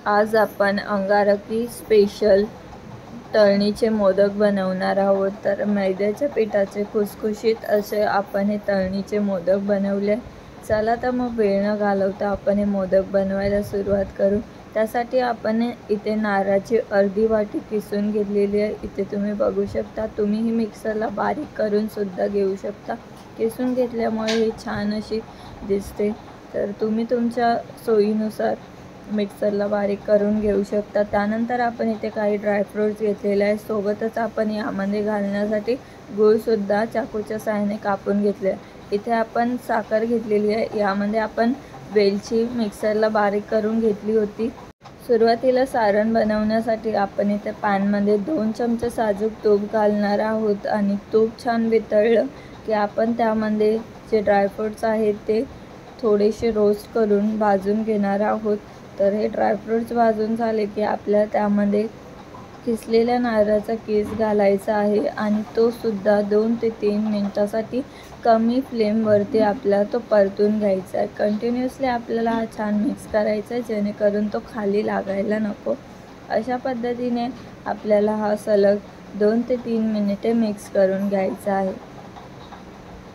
आज आपण अंगारकी स्पेशल तळणीचे मोदक बनवणार आहोत। तर मैद्याच्या पिठाचे खुसखुशीत असे आपण हे तळणीचे मोदक बनवले। चला तर मग वेळ न घालवता आपण हे मोदक बनवायला सुरुवात करू। त्यासाठी आपण इथे नारळाची अर्धी वाटी किसून घेतलेली आहे। इथे तुम्ही बघू शकता, तुम्ही ही मिक्सरला बारीक करून सुद्धा घेऊ शकता। किसून घेतल्यामुळे ही छान अशी दिसते। तर तुम्ही तुमच्या सोयीनुसार मिक्सरला बारीक करून घेऊ शकता। त्यानंतर आपण इथे काही ड्रायफ्रूट्स घेतलेले आहे। सोबतच आपण यामध्ये घालण्यासाठी गूळ सुद्धा चाकूच्या सहाय्याने कापून घेतले। इथे आपण साखर घेतलेली आहे। यामध्ये आपण वेलची मिक्सरला बारीक करून घेतली होती। सुरुवातीला सारण बनवण्यासाठी आपण इथे पॅनमध्ये 2 चमचे साजूक तूप घालणार आहोत आणि तूप छान वितळलं की आपण त्यामध्ये जे ड्रायफ्रूट्स आहेत ते थोडेसे रोस्ट करून भाजून घेणार आहोत। तर हे ड्रायफ्रूट्स भाजून झाले की आपल्याला त्यामध्ये किसलेल्या नारळाचा कीस घालायचा आहे आणि तो सुद्धा 2 ते 3 मिनिटासाठी कमी फ्लेमवरती आपल्याला तो परतून घ्यायचा आहे। कंटिन्युअसली आपल्याला हा छान मिक्स करायचा आहे, जेणेकरून तो खाली लागायला नको। अशा पद्धतीने आपल्याला हा सलग 2 ते 3 मिनिटे मिक्स करून घ्यायचा आहे।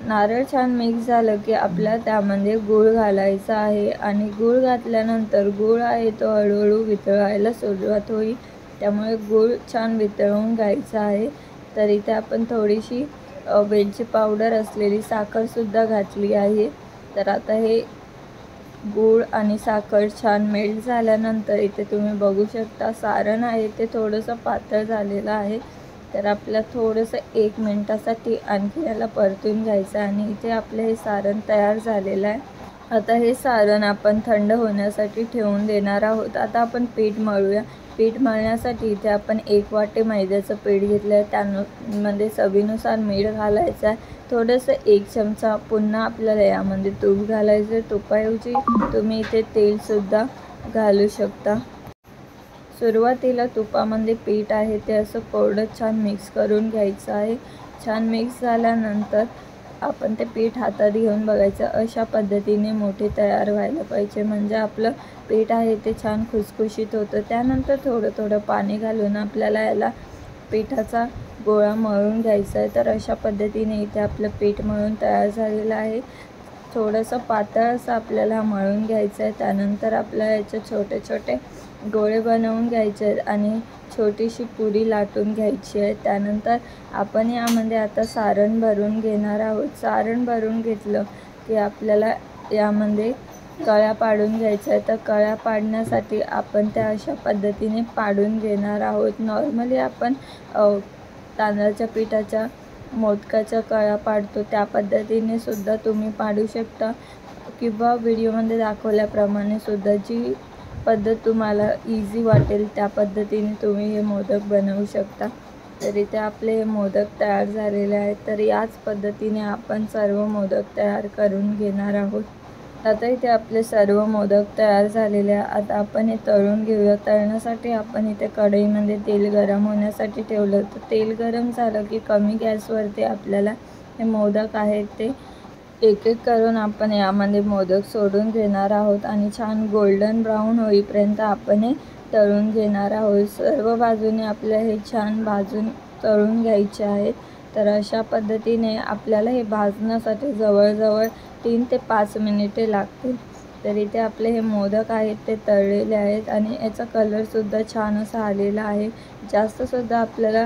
नारळ छान मिक्स झालं की आपल्याला त्यामध्ये गूळ घालायचा आहे आणि गूळ घातल्यानंतर गूळ आहे तो हळूहळू वितळायला सुरुवात होईल, त्यामुळे गूळ छान वितळून घ्यायचा आहे। तर इथे आपण थोडीशी वेलची पावडर असलेली साखरसुद्धा घातली आहे। तर आता हे गूळ आणि साखर छान मेल्ट झाल्यानंतर इथे तुम्ही बघू शकता सारण आहे ते थोडंसं पातळ झालेलं आहे। तर आपल्याला थोडंसं 1 मिनिटासाठी आणखी याला परतून घ्यायचं आणि इथे आपलं हे सारण तयार झालेलं आहे। आता हे सारण आपण थंड होण्यासाठी ठेवून देणार आहोत। आता आपण पीठ मळूया। पीठ मळण्यासाठी इथे आपण 1 वाटी मैद्याचं पीठ घेतलं आहे। त्यामध्ये चवीनुसार मीठ घालायचं आहे। थोडंसं 1 चमचा पुन्हा आपल्याला यामध्ये तूप घालायचं आहे। तुपाऐवजी तुम्ही इथे तेलसुद्धा घालू शकता। सुरुवातीला तुपामध्ये पीठ आहे ते असं कोरडं छान मिक्स करून घ्यायचं आहे। छान मिक्स झाल्यानंतर आपण ते पीठ हातात घेऊन बघायचं, अशा पद्धतीने मोठे तयार व्हायला पाहिजे, म्हणजे आपलं पीठ आहे ते छान खुसखुशीत होतं। त्यानंतर थोडं थोडं पाणी घालून आपल्याला याला पिठाचा गोळा मळून घ्यायचा आहे। तर अशा पद्धतीने इथे आपलं पीठ मळून तयार झालेलं आहे। थोडंसं पातळ असं आपल्याला मळून घ्यायचं आहे। त्यानंतर आपल्याला याचे छोटे छोटे गोळे बनवून घ्यायचे आहेत आणि छोटीशी पुरी लाटून घ्यायची आहे। त्यानंतर आपण यामध्ये आता सारण भरून घेणार आहोत। सारण भरून घेतलं की आपल्याला यामध्ये कळ्या पाडून घ्यायच्या आहेत। तर कळ्या पाडण्यासाठी आपण त्या अशा पद्धतीने पाडून घेणार आहोत। नॉर्मली आपण तांदळाच्या पिठाच्या मोदकाच्या कळ्या पाडतो त्या पद्धतीने सुद्धा तुम्ही पाडू शकता, किंवा व्हिडिओमध्ये दाखवल्याप्रमाणे सुद्धा जी पद्धत तुम्हाला इझी वाटेल त्या पद्धतीने तुम्ही हे मोदक बनवू शकता। तर इथे आपले हे मोदक तयार झालेले आहेत। तर याच पद्धतीने आपण सर्व मोदक तयार करून घेणार आहोत। आता इथे आपले सर्व मोदक तयार झालेले आहे। आता आपण हे तळून घेऊया। तळण्यासाठी आपण इथे कढईमध्ये तेल गरम होण्यासाठी ठेवलं। तर तेल गरम झालं की कमी गॅसवरती आपल्याला हे मोदक आहेत ते एक एक करून आपण यामध्ये मोदक सोडून घेणार आहोत आणि छान गोल्डन ब्राऊन होईपर्यंत आपण हे तळून घेणार आहोत। सर्व बाजूने आपल्याला हे छान भाजून तळून घ्यायचे आहेत। तर अशा पद्धतीने आपल्याला हे भाजण्यासाठी जवळजवळ 3 ते 5 मिनिटे लागतील। तर इथे आपले हे मोदक आहेत ते तळलेले आहेत आणि याचा कलरसुद्धा छान असा आलेला आहे। जास्तसुद्धा आपल्याला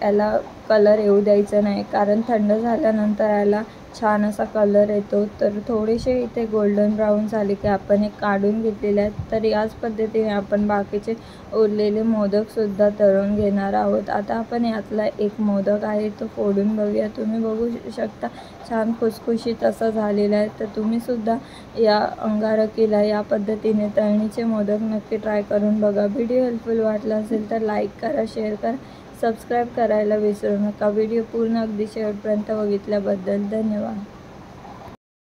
याला कलर येऊ द्यायचा नाही, कारण थंड झाल्यानंतर याला छान असा कलर येतो। तर थोडेसे इथे गोल्डन ब्राऊन झाले की आपण हे काढून घेतलेले आहेत। तर याच पद्धतीने आपण बाकीचे उरलेले मोदकसुद्धा तळून घेणार आहोत। आता आपण यातला एक मोदक आहे तो फोडून बघूया। तुम्ही बघू शकता छान खुसखुशीत असा झालेला आहे। तर तुम्हीसुद्धा या अंगारकीला या पद्धतीने तळणीचे मोदक नक्की ट्राय करून बघा। व्हिडिओ हेल्पफुल वाटला असेल तर लाईक करा, शेअर करा, सबस्क्राईब करायला विसरू नका। व्हिडिओ पूर्ण अगदी शेवटपर्यंत बघितल्याबद्दल धन्यवाद।